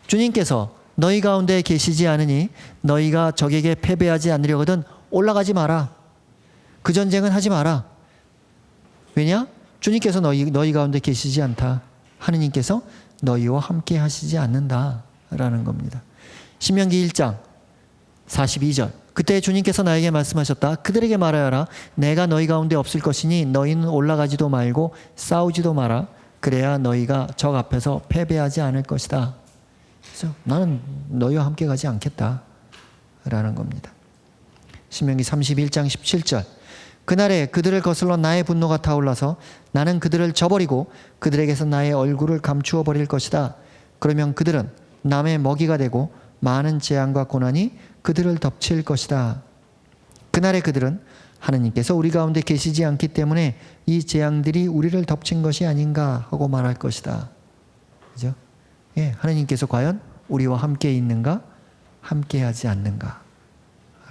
주님께서 너희 가운데 계시지 않으니 너희가 적에게 패배하지 않으려거든 올라가지 마라. 그 전쟁은 하지 마라. 왜냐? 주님께서 너희 가운데 계시지 않다. 하느님께서 너희와 함께 하시지 않는다라는 겁니다. 신명기 1장 42절. 그때 주님께서 나에게 말씀하셨다. 그들에게 말하여라. 내가 너희 가운데 없을 것이니 너희는 올라가지도 말고 싸우지도 마라. 그래야 너희가 적 앞에서 패배하지 않을 것이다. 그래서 나는 너희와 함께 가지 않겠다 라는 겁니다. 신명기 31장 17절. 그날에 그들을 거슬러 나의 분노가 타올라서 나는 그들을 저버리고 그들에게서 나의 얼굴을 감추어 버릴 것이다. 그러면 그들은 남의 먹이가 되고 많은 재앙과 고난이 그들을 덮칠 것이다. 그날에 그들은 하느님께서 우리 가운데 계시지 않기 때문에 이 재앙들이 우리를 덮친 것이 아닌가 하고 말할 것이다. 그죠? 예, 하느님께서 과연 우리와 함께 있는가, 함께 하지 않는가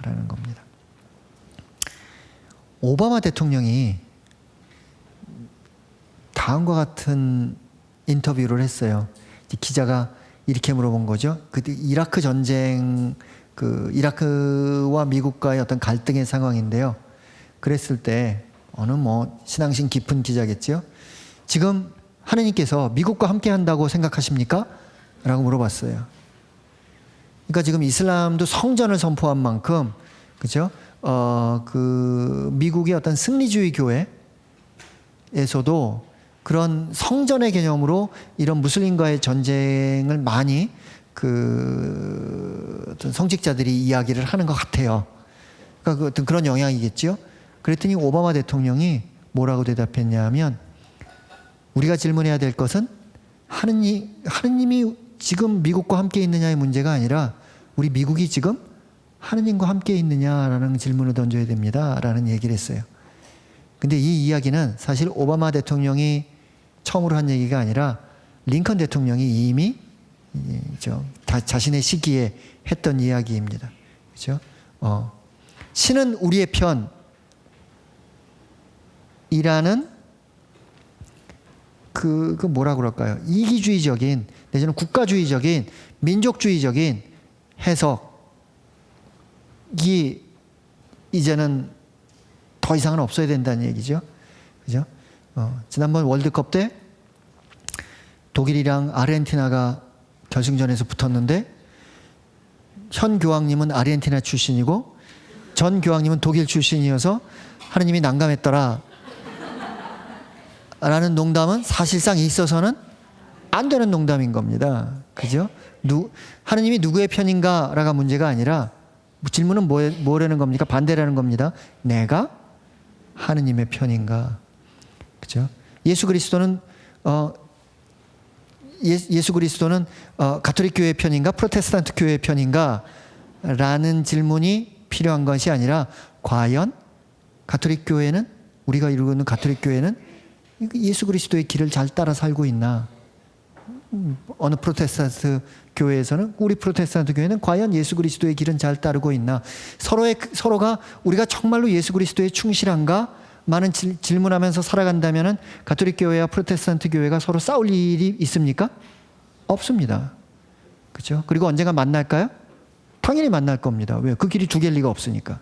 라는 겁니다. 오바마 대통령이 다음과 같은 인터뷰를 했어요. 기자가 이렇게 물어본 거죠. 그때 이라크 전쟁, 이라크와 미국과의 어떤 갈등의 상황인데요. 그랬을 때 어느 신앙심 깊은 기자겠죠. 지금 하느님께서 미국과 함께 한다고 생각하십니까? 라고 물어봤어요. 그러니까 지금 이슬람도 성전을 선포한 만큼, 그죠? 미국의 어떤 승리주의 교회에서도 그런 성전의 개념으로 이런 무슬림과의 전쟁을 많이 어떤 성직자들이 이야기를 하는 것 같아요. 그러니까 어떤 그런 영향이겠죠. 그랬더니 오바마 대통령이 뭐라고 대답했냐 하면 우리가 질문해야 될 것은 하느님이 지금 미국과 함께 있느냐의 문제가 아니라 우리 미국이 지금 하느님과 함께 있느냐라는 질문을 던져야 됩니다. 라는 얘기를 했어요. 근데 이 이야기는 사실 오바마 대통령이 처음으로 한 얘기가 아니라 링컨 대통령이 이미 자신의 시기에 했던 이야기입니다. 그렇죠? 신은 우리의 편이라는 그 뭐라 그럴까요? 이기주의적인 내지는 국가주의적인 민족주의적인 해석이 이제는 더 이상은 없어야 된다는 얘기죠. 그죠? 지난번 월드컵 때 독일이랑 아르헨티나가 결승전에서 붙었는데 현 교황님은 아르헨티나 출신이고 전 교황님은 독일 출신이어서 하느님이 난감했더라 라는 농담은 사실상 있어서는 안 되는 농담인 겁니다. 그죠? 하느님이 누구의 편인가라가 문제가 아니라 질문은 뭐라는 겁니까? 반대라는 겁니다. 내가 하느님의 편인가? 그렇죠? 예수 그리스도는 가톨릭 교회 편인가 프로테스탄트 교회 편인가 라는 질문이 필요한 것이 아니라 과연 가톨릭 교회는, 우리가 이루고 있는 가톨릭 교회는 예수 그리스도의 길을 잘 따라 살고 있나? 어느 프로테스탄트 교회에서는, 우리 프로테스탄트 교회는 과연 예수 그리스도의 길은 잘 따르고 있나? 서로가 우리가 정말로 예수 그리스도에 충실한가? 많은 질문하면서 살아간다면은 가톨릭 교회와 프로테스탄트 교회가 서로 싸울 일이 있습니까? 없습니다. 그죠? 그리고 언젠가 만날까요? 당연히 만날 겁니다. 왜요? 그 길이 두 개일 리가 없으니까.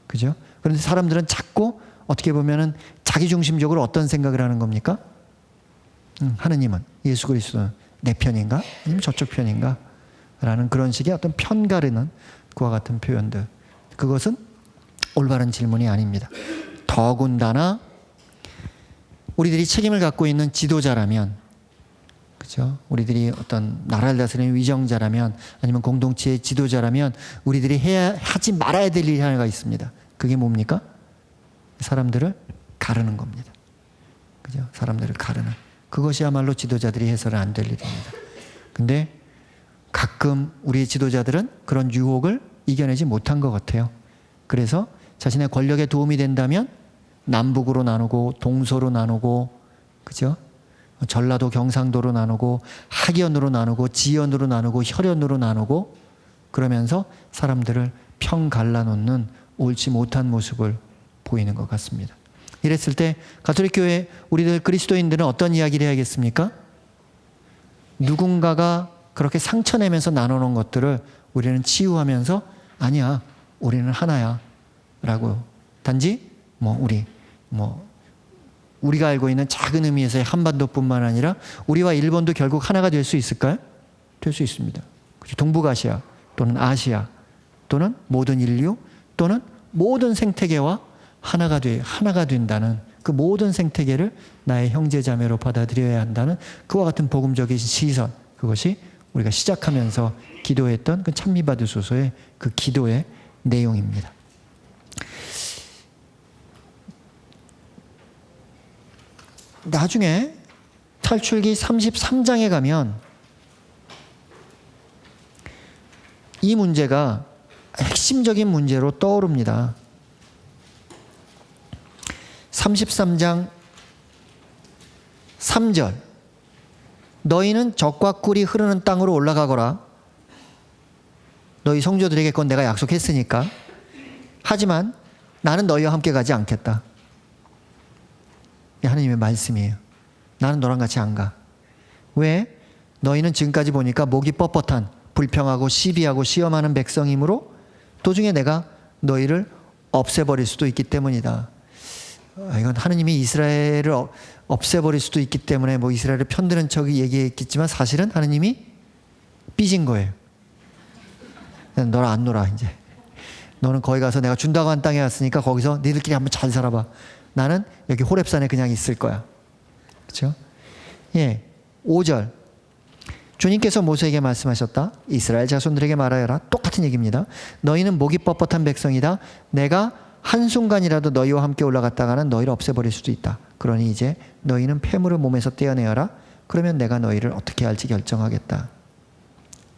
그죠? 그런데 사람들은 자꾸 어떻게 보면은 자기중심적으로 어떤 생각을 하는 겁니까? 하느님은, 예수 그리스도는 내 편인가? 아니면 저쪽 편인가? 라는 그런 식의 어떤 편가르는 그와 같은 표현들. 그것은 올바른 질문이 아닙니다. 더군다나 우리들이 책임을 갖고 있는 지도자라면, 그죠? 우리들이 어떤 나라를 다스리는 위정자라면, 아니면 공동체의 지도자라면 우리들이 하지 말아야 될 일이 하나가 있습니다. 그게 뭡니까? 사람들을 가르는 겁니다. 그죠? 사람들을 가르는. 그것이야말로 지도자들이 해서는 안 될 일입니다. 근데 가끔 우리의 지도자들은 그런 유혹을 이겨내지 못한 것 같아요. 그래서 자신의 권력에 도움이 된다면 남북으로 나누고 동서로 나누고, 그죠? 전라도 경상도로 나누고 학연으로 나누고 지연으로 나누고 혈연으로 나누고, 그러면서 사람들을 평 갈라놓는 옳지 못한 모습을 보이는 것 같습니다. 이랬을 때 가톨릭 교회 우리들 그리스도인들은 어떤 이야기를 해야겠습니까? 누군가가 그렇게 상처내면서 나누는 것들을 우리는 치유하면서, 아니야, 우리는 하나야 라고, 단지 우리가 알고 있는 작은 의미에서의 한반도뿐만 아니라 우리와 일본도 결국 하나가 될 수 있을까요? 될 수 있습니다. 동북아시아 또는 아시아 또는 모든 인류 또는 모든 생태계와 하나가 된다는, 그 모든 생태계를 나의 형제자매로 받아들여야 한다는 그와 같은 복음적인 시선, 그것이 우리가 시작하면서 기도했던 그 찬미받으소서의 그 기도의 내용입니다. 나중에 탈출기 33장에 가면 이 문제가 핵심적인 문제로 떠오릅니다. 33장 3절, 너희는 적과 꿀이 흐르는 땅으로 올라가거라. 너희 성도들에게 그건 내가 약속했으니까. 하지만 나는 너희와 함께 가지 않겠다. 하나님의 말씀이에요. 나는 너랑 같이 안 가. 왜? 너희는 지금까지 보니까 목이 뻣뻣한 불평하고 시비하고 시험하는 백성이므로 도중에 내가 너희를 없애버릴 수도 있기 때문이다. 이건 하나님이 이스라엘을 없애버릴 수도 있기 때문에 이스라엘을 편드는 척이 얘기했겠지만, 사실은 하나님이 삐진 거예요. 너랑 안 놀아 이제. 너는 거기 가서 내가 준다고 한 땅에 왔으니까 거기서 니들끼리 한번 잘 살아봐. 나는 여기 호렙산에 그냥 있을 거야. 그렇죠? 예, 5절. 주님께서 모세에게 말씀하셨다. 이스라엘 자손들에게 말하여라. 똑같은 얘기입니다. 너희는 목이 뻣뻣한 백성이다. 내가 한순간이라도 너희와 함께 올라갔다가는 너희를 없애버릴 수도 있다. 그러니 이제 너희는 폐물을 몸에서 떼어내어라. 그러면 내가 너희를 어떻게 할지 결정하겠다.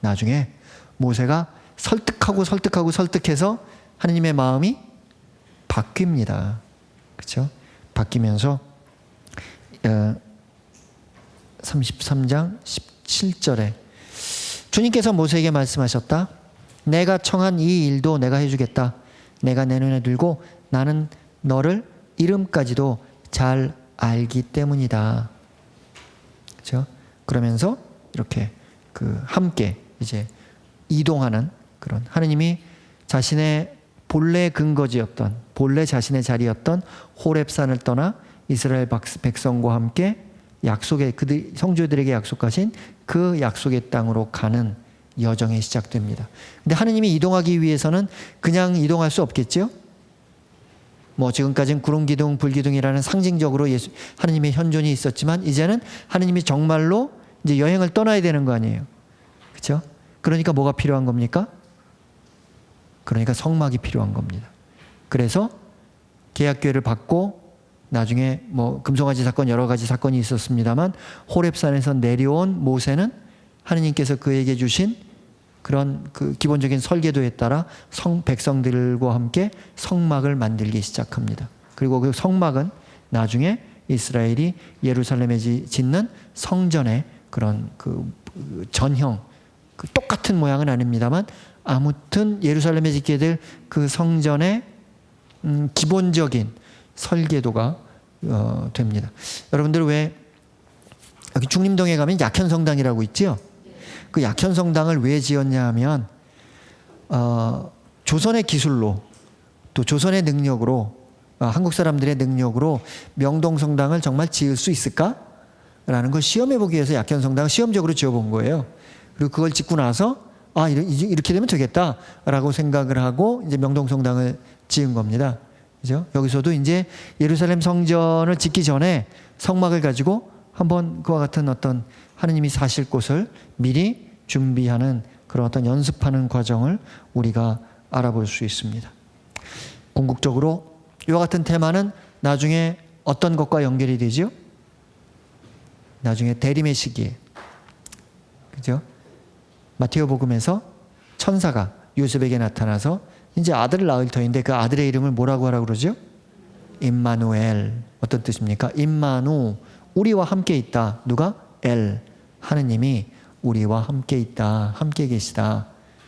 나중에 모세가 설득해서 하나님의 마음이 바뀝니다. 그렇죠? 바뀌면서 33장 17절에 주님께서 모세에게 말씀하셨다. 내가 청한 이 일도 내가 해주겠다. 내가 내 눈에 들고 나는 너를 이름까지도 잘 알기 때문이다. 그렇죠? 그러면서 이렇게 함께 이제 이동하는 그런, 하나님이 자신의 본래 근거지였던, 본래 자신의 자리였던 호렙산을 떠나 이스라엘 백성과 함께 그들 성도들에게 약속하신 그 약속의 땅으로 가는 여정이 시작됩니다. 근데 하나님이 이동하기 위해서는 그냥 이동할 수 없겠죠? 지금까지는 구름기둥, 불기둥이라는 상징적으로 하나님의 현존이 있었지만, 이제는 하나님이 정말로 이제 여행을 떠나야 되는 거 아니에요. 그렇죠? 그러니까 뭐가 필요한 겁니까? 그러니까 성막이 필요한 겁니다. 그래서 계약궤를 받고 나중에 뭐 금송아지 사건 여러 가지 사건이 있었습니다만 호렙산에서 내려온 모세는 하느님께서 그에게 주신 그런 그 기본적인 설계도에 따라 백성들과 함께 성막을 만들기 시작합니다. 그리고 그 성막은 나중에 이스라엘이 예루살렘에 짓는 성전의 그런 그 전형, 그 똑같은 모양은 아닙니다만 아무튼 예루살렘에 짓게 될 그 성전의 기본적인 설계도가 됩니다. 여러분들 왜 여기 중림동에 가면 약현성당이라고 있죠? 그 약현성당을 왜 지었냐 하면 조선의 기술로 또 조선의 능력으로 한국 사람들의 능력으로 명동성당을 정말 지을 수 있을까라는 걸 시험해 보기 위해서 약현성당을 시험적으로 지어본 거예요. 그리고 그걸 짓고 나서 이렇게 되면 되겠다라고 생각을 하고 이제 명동성당을 지은 겁니다. 그죠? 여기서도 이제 예루살렘 성전을 짓기 전에 성막을 가지고 한번 그와 같은 어떤 하느님이 사실 곳을 미리 준비하는 그런 어떤 연습하는 과정을 우리가 알아볼 수 있습니다. 궁극적으로 이와 같은 테마는 나중에 어떤 것과 연결이 되죠? 나중에 대림의 시기에, 그죠? 마테오 복음에서 천사가 요셉에게 나타나서 이제 아들을 낳을 터인데 그 아들의 이름을 뭐라고 하라고 그러죠? 임마누엘. 어떤 뜻입니까? 임마누, 우리와 함께 있다. 누가? 엘, 하느님이 우리와 함께 있다. 함께 계시다.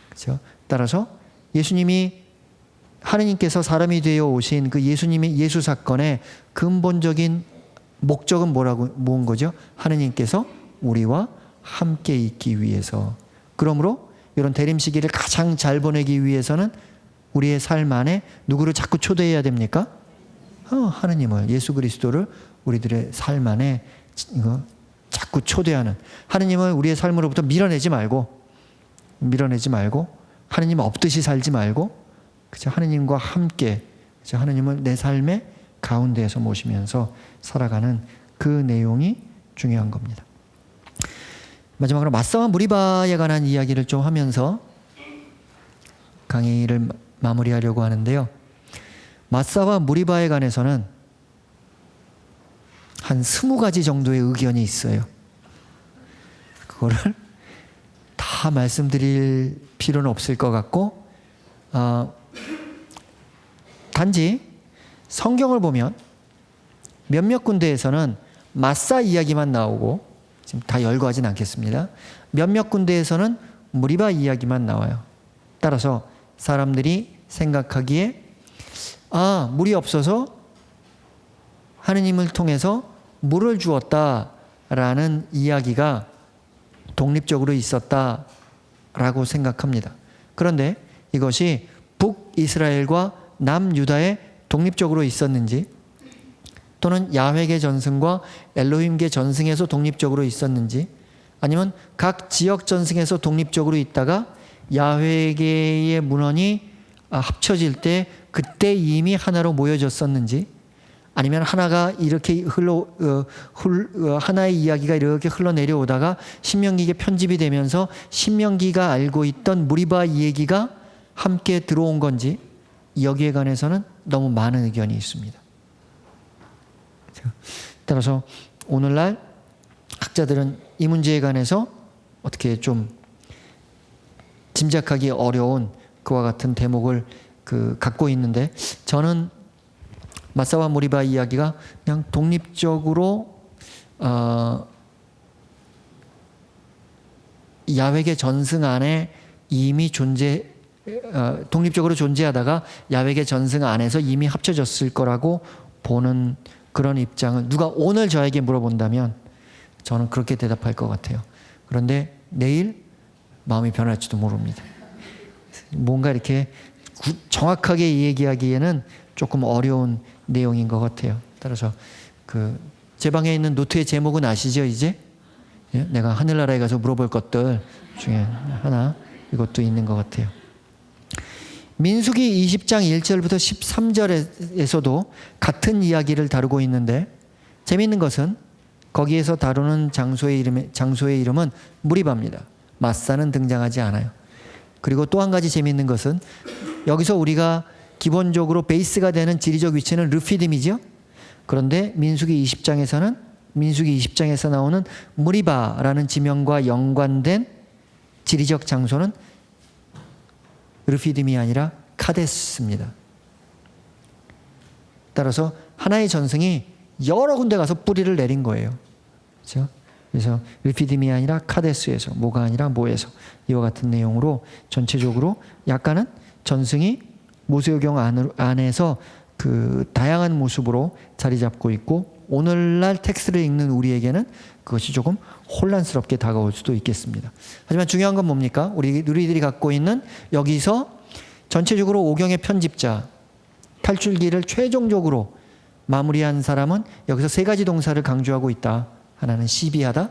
그렇죠? 따라서 예수님이 하느님께서 사람이 되어 오신 그 예수님의 예수 사건의 근본적인 목적은 뭔 거죠? 하느님께서 우리와 함께 있기 위해서. 그러므로 이런 대림 시기를 가장 잘 보내기 위해서는 우리의 삶 안에 누구를 자꾸 초대해야 됩니까? 하느님을, 예수 그리스도를 우리들의 삶 안에 자꾸 초대하는, 하느님을 우리의 삶으로부터 밀어내지 말고 하느님 없듯이 살지 말고, 그죠? 하느님과 함께, 그죠? 하느님을 내 삶의 가운데에서 모시면서 살아가는 그 내용이 중요한 겁니다. 마지막으로 마사와 무리바에 관한 이야기를 좀 하면서 강의를 마무리하려고 하는데요. 마사와 무리바에 관해서는 한 20가지 정도의 의견이 있어요. 그거를 다 말씀드릴 필요는 없을 것 같고, 단지 성경을 보면 몇몇 군데에서는 마사 이야기만 나오고, 지금 다 열거하진 않겠습니다. 몇몇 군데에서는 무리바 이야기만 나와요. 따라서 사람들이 생각하기에 물이 없어서 하느님을 통해서 물을 주었다라는 이야기가 독립적으로 있었다라고 생각합니다. 그런데 이것이 북이스라엘과 남유다에 독립적으로 있었는지, 또는 야훼계 전승과 엘로힘계 전승에서 독립적으로 있었는지, 아니면 각 지역 전승에서 독립적으로 있다가 야훼계의 문헌이 합쳐질 때 그때 이미 하나로 모여졌었는지, 아니면 하나가 이렇게 하나의 이야기가 이렇게 흘러내려오다가 신명기에 편집이 되면서 신명기가 알고 있던 무리바 얘기가 함께 들어온 건지, 여기에 관해서는 너무 많은 의견이 있습니다. 따라서 오늘날 학자들은 이 문제에 관해서 어떻게 좀 짐작하기 어려운 그와 같은 대목을 갖고 있는데, 저는 마사와 무리바 이야기가 그냥 독립적으로 야훼계 전승 안에 이미 독립적으로 존재하다가 야훼계 전승 안에서 이미 합쳐졌을 거라고 보는 그런 입장을 누가 오늘 저에게 물어본다면 저는 그렇게 대답할 것 같아요. 그런데 내일 마음이 변할지도 모릅니다. 뭔가 이렇게 정확하게 얘기하기에는 조금 어려운 내용인 것 같아요. 따라서 제 방에 있는 노트의 제목은 아시죠, 이제? 내가 하늘나라에 가서 물어볼 것들 중에 하나, 이것도 있는 것 같아요. 민수기 20장 1절부터 13절에서도 같은 이야기를 다루고 있는데, 재미있는 것은 거기에서 다루는 장소의 이름은 무리바입니다. 마사는 등장하지 않아요. 그리고 또 한 가지 재미있는 것은 여기서 우리가 기본적으로 베이스가 되는 지리적 위치는 르피딤이죠. 그런데 민수기 20장에서 나오는 무리바라는 지명과 연관된 지리적 장소는 르피딤이 아니라 카데스입니다. 따라서 하나의 전승이 여러 군데 가서 뿌리를 내린 거예요. 그렇죠? 그래서 르피딤이 아니라 카데스에서, 모가 아니라 모에서, 이와 같은 내용으로 전체적으로 약간은 전승이 모세오경 안에서 그 다양한 모습으로 자리 잡고 있고, 오늘날 텍스트를 읽는 우리에게는 그것이 조금 혼란스럽게 다가올 수도 있겠습니다. 하지만 중요한 건 뭡니까? 우리들이 갖고 있는, 여기서 전체적으로 오경의 편집자, 탈출기를 최종적으로 마무리한 사람은 여기서 세 가지 동사를 강조하고 있다. 하나는 시비하다,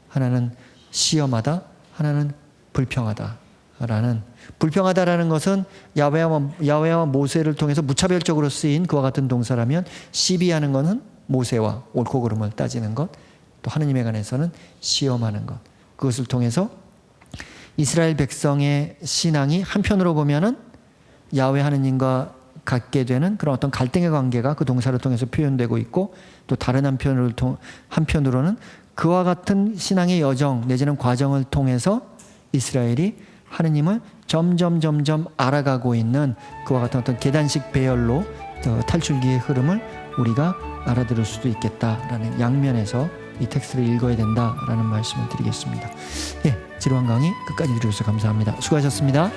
하나는 시험하다, 하나는 불평하다. 불평하다라는 것은 야훼와 모세를 통해서 무차별적으로 쓰인 그와 같은 동사라면, 시비하는 것은 모세와 옳고 그름을 따지는 것, 또 하느님에 관해서는 시험하는 것. 그것을 통해서 이스라엘 백성의 신앙이 한편으로 보면은 야훼 하느님과 갖게 되는 그런 어떤 갈등의 관계가 그 동사를 통해서 표현되고 있고, 또 다른 한편으로는 그와 같은 신앙의 여정 내지는 과정을 통해서 이스라엘이 하느님을 점점 알아가고 있는 그와 같은 어떤 계단식 배열로 탈출기의 흐름을 우리가 알아들을 수도 있겠다라는 양면에서 이 텍스트를 읽어야 된다라는 말씀을 드리겠습니다. 예, 지루한 강의 끝까지 들으셔서 감사합니다. 수고하셨습니다.